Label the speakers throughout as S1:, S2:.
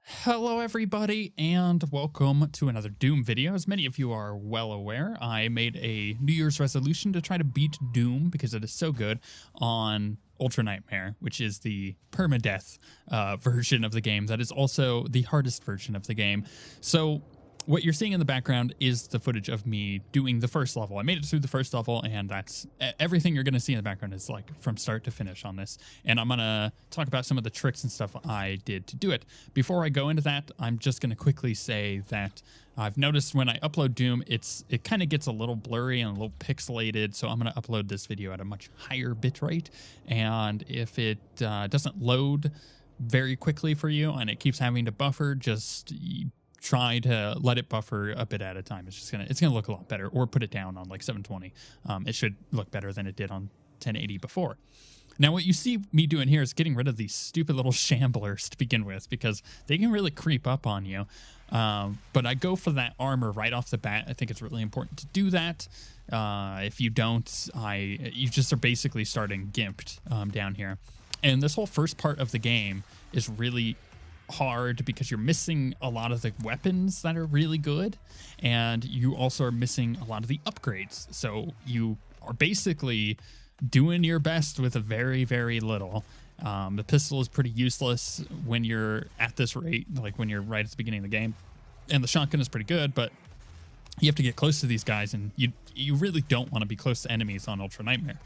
S1: Hello everybody and welcome to another Doom video. As many of you are well aware, I made a New Year's resolution to try to beat Doom because it is so good on Ultra Nightmare, which is the permadeath version of the game. That is also the hardest version of the game. So what you're seeing in the background is the footage of me doing the first level. I made it through the first level, and that's everything you're going to see in the background is like from start to finish on this. And I'm going to talk about some of the tricks and stuff I did to do it. Before I go into that, I'm just going to quickly say that I've noticed when I upload Doom, it kind of gets a little blurry and a little pixelated, so I'm going to upload this video at a much higher bitrate. And if it doesn't load very quickly for you and it keeps having to buffer, just try to let it buffer a bit at a time. It's gonna look a lot better, or put it down on like 720. It should look better than it did on 1080 before. Now what you see me doing here is getting rid of these stupid little shamblers to begin with, because they can really creep up on you. But I go for that armor right off the bat. I think it's really important to do that. If you don't, you just are basically starting gimped down here. And this whole first part of the game is really hard because you're missing a lot of the weapons that are really good, and you also are missing a lot of the upgrades. So you are basically doing your best with a very, very little. The pistol is pretty useless when you're at this rate, like when you're right at the beginning of the game. And the shotgun is pretty good, but you have to get close to these guys, and you really don't want to be close to enemies on Ultra Nightmare.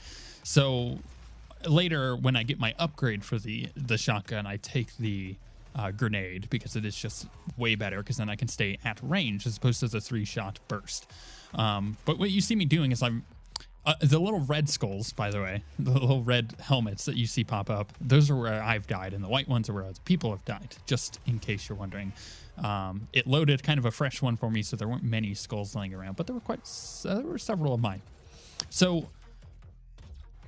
S1: So later, when I get my upgrade for the shotgun, I take the grenade, because it is just way better, because then I can stay at range as opposed to the 3-shot burst. But what you see me doing is I'm the little red skulls, by the way, the little red helmets that you see pop up, those are where I've died, and the white ones are where other people have died, just in case you're wondering. It loaded kind of a fresh one for me, so there weren't many skulls laying around, but there were several of mine. So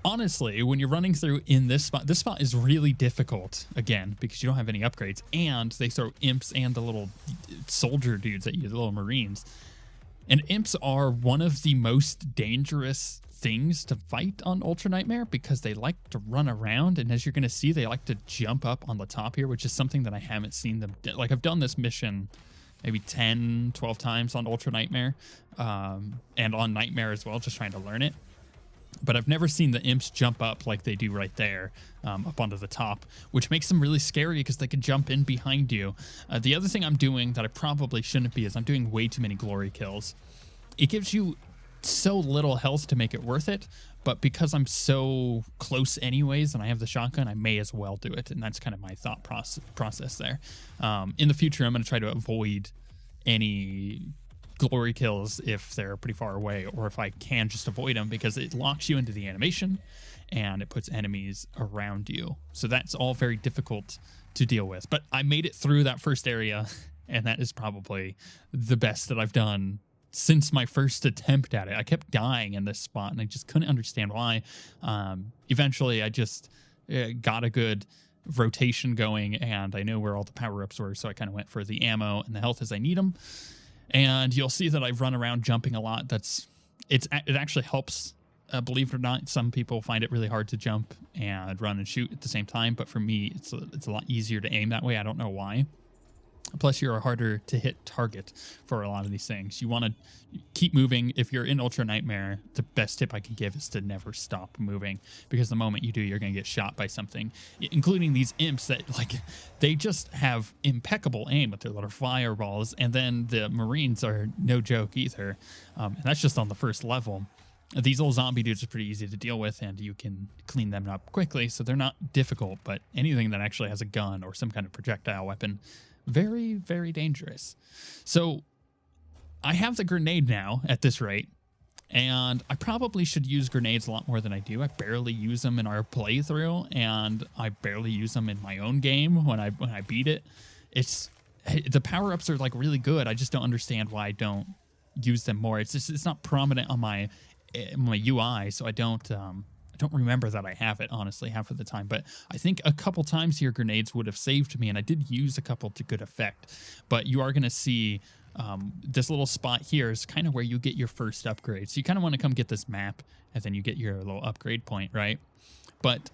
S1: honestly, when you're running through in this spot is really difficult, again, because you don't have any upgrades, and they throw imps and the little soldier dudes at you, the little marines. And imps are one of the most dangerous things to fight on Ultra Nightmare, because they like to run around, and as you're going to see, they like to jump up on the top here, which is something that I haven't seen them do. Like, I've done this mission maybe 10, 12 times on Ultra Nightmare, and on Nightmare as well, just trying to learn it. But I've never seen the imps jump up like they do right there, up onto the top, which makes them really scary because they can jump in behind you. The other thing I'm doing that I probably shouldn't be is I'm doing way too many glory kills. It gives you so little health to make it worth it, but because I'm so close anyways and I have the shotgun, I may as well do it, and that's kind of my thought process there. In the future, I'm going to try to avoid any glory kills if they're pretty far away, or if I can just avoid them, because it locks you into the animation and it puts enemies around you. So that's all very difficult to deal with. But I made it through that first area, and that is probably the best that I've done since my first attempt at it. I kept dying in this spot, and I just couldn't understand why. Eventually, I just got a good rotation going, and I know where all the power-ups were, so I kind of went for the ammo and the health as I need them. And you'll see that I run around jumping a lot. It actually helps, believe it or not. Some people find it really hard to jump and run and shoot at the same time, but for me, it's a lot easier to aim that way. I don't know why. Plus, you're a harder to hit target for a lot of these things. You want to keep moving. If you're in Ultra Nightmare, the best tip I can give is to never stop moving, because the moment you do, you're going to get shot by something, including these imps that, like, they just have impeccable aim with their little fireballs, and then the Marines are no joke either. And that's just on the first level. These little zombie dudes are pretty easy to deal with, and you can clean them up quickly, so they're not difficult, but anything that actually has a gun or some kind of projectile weapon, very, very dangerous. So I have the grenade now at this rate, and I probably should use grenades a lot more than I do. I barely use them in our playthrough, and I barely use them in my own game when I beat it. The power-ups are like really good. I just don't understand why I don't use them more. It's not prominent on my UI, so I don't remember that I have it, honestly, half of the time. But I think a couple times here grenades would have saved me, and I did use a couple to good effect. But you are going to see this little spot here is kind of where you get your first upgrade. So you kind of want to come get this map, and then you get your little upgrade point, right? But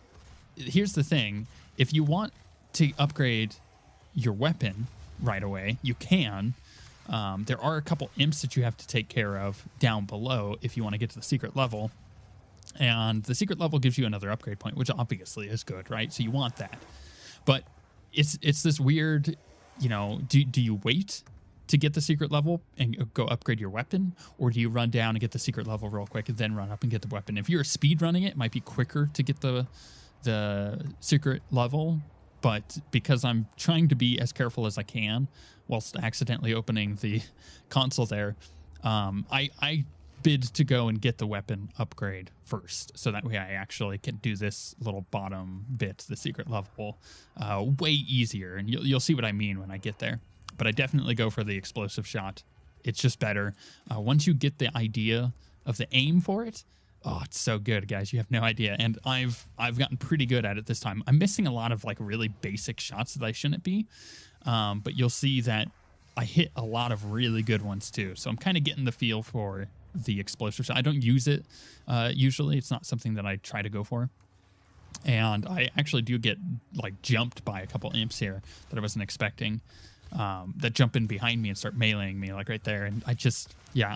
S1: here's the thing. If you want to upgrade your weapon right away, you can. There are a couple imps that you have to take care of down below if you want to get to the secret level. And the secret level gives you another upgrade point, which obviously is good, right? So you want that. But it's this weird, you know, do you wait to get the secret level and go upgrade your weapon? Or do you run down and get the secret level real quick and then run up and get the weapon? If you're speed running it might be quicker to get the secret level. But because I'm trying to be as careful as I can whilst accidentally opening the console there, I bid to go and get the weapon upgrade first. So that way I actually can do this little bottom bit, the secret level, way easier. And you'll see what I mean when I get there. But I definitely go for the explosive shot. It's just better. Once you get the idea of the aim for it, oh, it's so good, guys. You have no idea. And I've gotten pretty good at it this time. I'm missing a lot of like really basic shots that I shouldn't be. But you'll see that I hit a lot of really good ones too. So I'm kind of getting the feel for the explosive shot. I don't use it usually. It's not something that I try to go for. And I actually do get like jumped by a couple imps here that I wasn't expecting. That jump in behind me and start meleeing me like right there. And I just, yeah,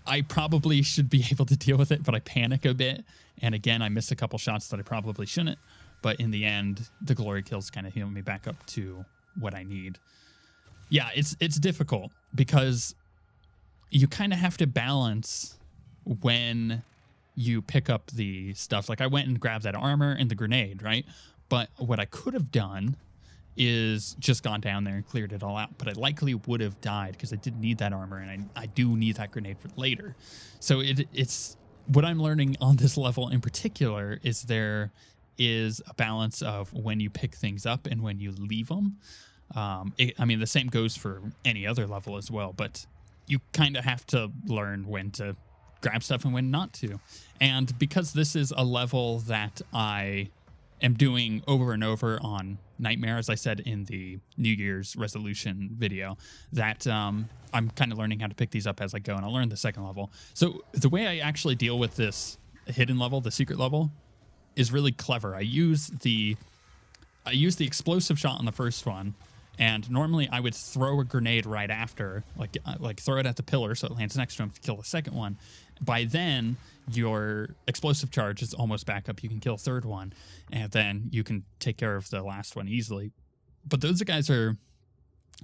S1: I probably should be able to deal with it, but I panic a bit. And again, I miss a couple shots that I probably shouldn't. But in the end, the glory kills kind of heal me back up to what I need. Yeah, it's difficult because you kind of have to balance when you pick up the stuff. Like I went and grabbed that armor and the grenade, right? But what I could have done is just gone down there and cleared it all out. But I likely would have died because I did need that armor and I do need that grenade for later. So it's what I'm learning on this level in particular is there is a balance of when you pick things up and when you leave them. I mean, the same goes for any other level as well, but you kind of have to learn when to grab stuff and when not to. And because this is a level that I am doing over and over on Nightmare, as I said in the New Year's resolution video, that I'm kind of learning how to pick these up as I go, and I'll learn the second level. So the way I actually deal with this hidden level, the secret level, is really clever. I use the explosive shot on the first one, and normally I would throw a grenade right after, like throw it at the pillar so it lands next to him to kill the second one. By then, your explosive charge is almost back up. You can kill a third one, and then you can take care of the last one easily. But those guys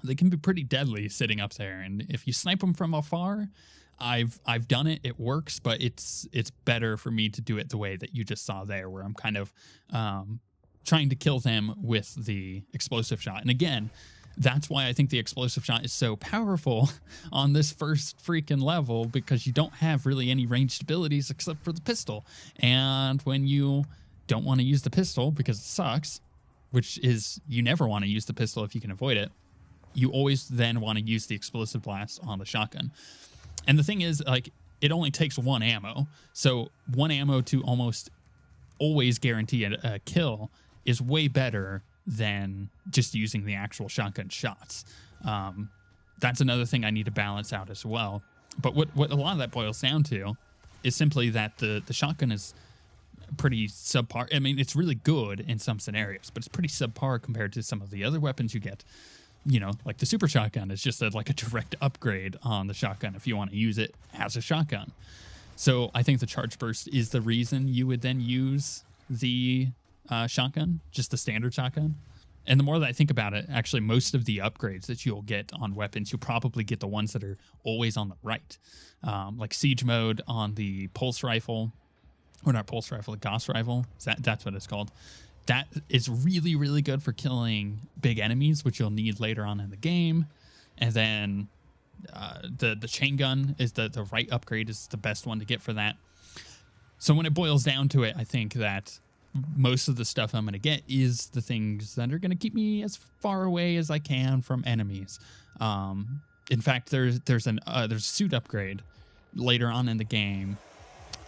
S1: they can be pretty deadly sitting up there, and if you snipe them from afar, I've done it. It works, but it's better for me to do it the way that you just saw there, where I'm kind of trying to kill them with the explosive shot. And again, that's why I think the explosive shot is so powerful on this first freaking level, because you don't have really any ranged abilities except for the pistol. And when you don't want to use the pistol because it sucks, which is you never want to use the pistol if you can avoid it, you always then want to use the explosive blast on the shotgun. And the thing is, like, it only takes one ammo. So one ammo to almost always guarantee a kill is way better than just using the actual shotgun shots. That's another thing I need to balance out as well. But what a lot of that boils down to is simply that the shotgun is pretty subpar. I mean, it's really good in some scenarios, but it's pretty subpar compared to some of the other weapons you get. You know, like the super shotgun is just like a direct upgrade on the shotgun if you want to use it as a shotgun. So I think the charge burst is the reason you would then use the shotgun, just the standard shotgun. And the more that I think about it, actually most of the upgrades that you'll get on weapons, you'll probably get the ones that are always on the right. Like siege mode on the pulse rifle, or not pulse rifle, the Gauss rifle. That's what it's called. That is really, really good for killing big enemies, which you'll need later on in the game. And then the chain gun is the right upgrade, is the best one to get for that. So when it boils down to it, I think that most of the stuff I'm going to get is the things that are going to keep me as far away as I can from enemies. In fact, there's a suit upgrade later on in the game.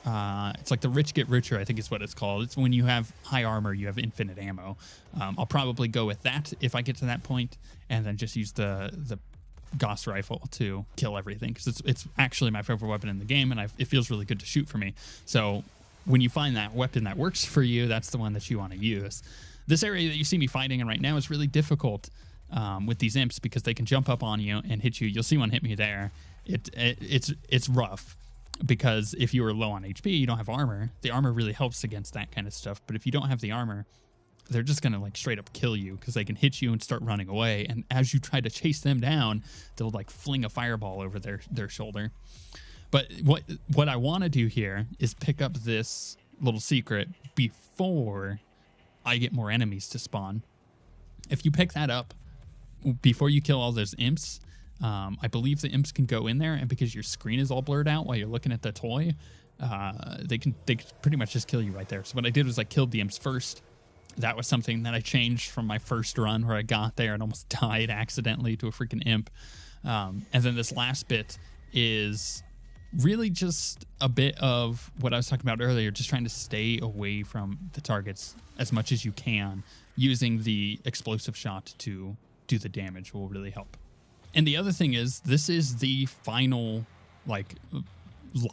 S1: It's like the rich get richer, I think is what it's called. It's when you have high armor, you have infinite ammo. I'll probably go with that if I get to that point, and then just use the Gauss rifle to kill everything, because it's actually my favorite weapon in the game, and it feels really good to shoot for me. So when you find that weapon that works for you, that's the one that you want to use. This area that you see me fighting in right now is really difficult with these imps because they can jump up on you and hit you. You'll see one hit me there. It's rough because if you are low on HP, you don't have armor. The armor really helps against that kind of stuff. But if you don't have the armor, they're just going to like straight up kill you because they can hit you and start running away. And as you try to chase them down, they'll like fling a fireball over their shoulder. But what I want to do here is pick up this little secret before I get more enemies to spawn. If you pick that up before you kill all those imps, I believe the imps can go in there, and because your screen is all blurred out while you're looking at the toy, they can pretty much just kill you right there. So what I did was I killed the imps first. That was something that I changed from my first run where I got there and almost died accidentally to a freaking imp. And then this last bit is really just a bit of what I was talking about earlier, just trying to stay away from the targets as much as you can. Using the explosive shot to do the damage will really help. And the other thing is, this is the final like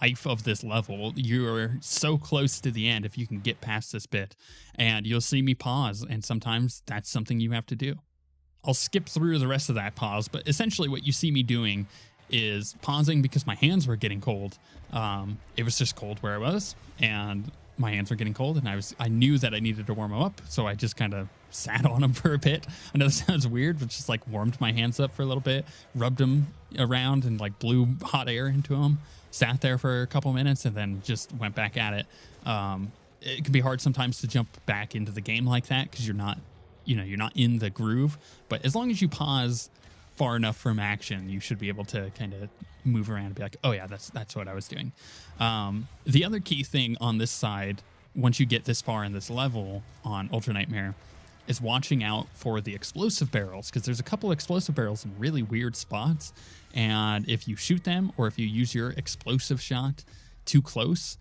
S1: life of this level. You're so close to the end if you can get past this bit, and you'll see me pause, and sometimes that's something you have to do. I'll skip through the rest of that pause, but essentially what you see me doing is pausing because my hands were getting cold. It was just cold where I was, and my hands were getting cold, and I knew that I needed to warm them up, so I just kind of sat on them for a bit. I know this sounds weird, but just like warmed my hands up for a little bit, rubbed them around and like blew hot air into them, sat there for a couple minutes, and then just went back at it. It can be hard sometimes to jump back into the game like that because you're not in the groove, but as long as you pause far enough from action, you should be able to kind of move around and be like, oh yeah, that's what I was doing. The other key thing on this side, once you get this far in this level on Ultra Nightmare, is watching out for the explosive barrels, because there's a couple explosive barrels in really weird spots, and if you shoot them or if you use your explosive shot too close,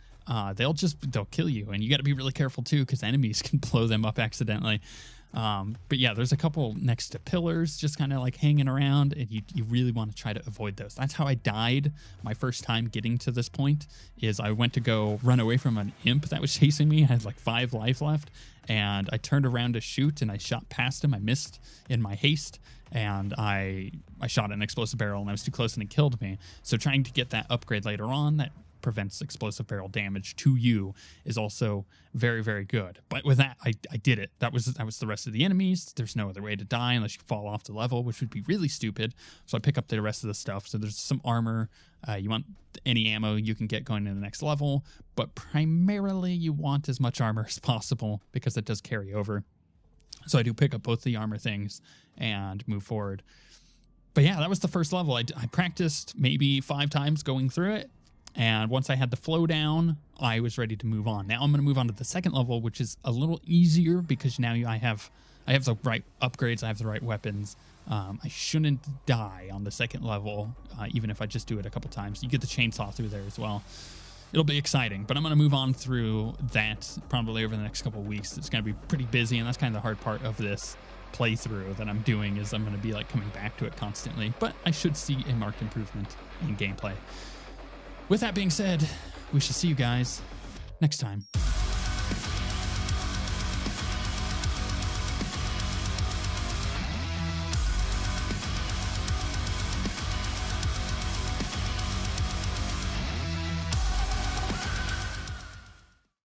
S1: they'll kill you, and you got to be really careful too because enemies can blow them up accidentally. But yeah, there's a couple next to pillars just kind of like hanging around, and you really want to try to avoid those. That's how I died my first time getting to this point. Is I went to go run away from an imp that was chasing me. I had like 5 life left, and I turned around to shoot, and I shot past him. I missed in my haste, and I shot an explosive barrel, and I was too close, and it killed me. So trying to get that upgrade later on that prevents explosive barrel damage to you is also very, very good. But with that, I did it. That was the rest of the enemies. There's no other way to die unless you fall off the level, which would be really stupid. So I pick up the rest of the stuff. So there's some armor. You want any ammo you can get going to the next level, but primarily you want as much armor as possible because it does carry over. So I do pick up both the armor things and move forward. But yeah, that was the first level. I practiced maybe 5 times going through it. And once I had the flow down, I was ready to move on. Now I'm going to move on to the second level, which is a little easier because now I have the right upgrades. I have the right weapons. I shouldn't die on the second level, even if I just do it a couple times. You get the chainsaw through there as well. It'll be exciting, but I'm going to move on through that probably over the next couple of weeks. It's going to be pretty busy, and that's kind of the hard part of this playthrough that I'm doing is I'm going to be like coming back to it constantly, but I should see a marked improvement in gameplay. With that being said, we shall see you guys next time.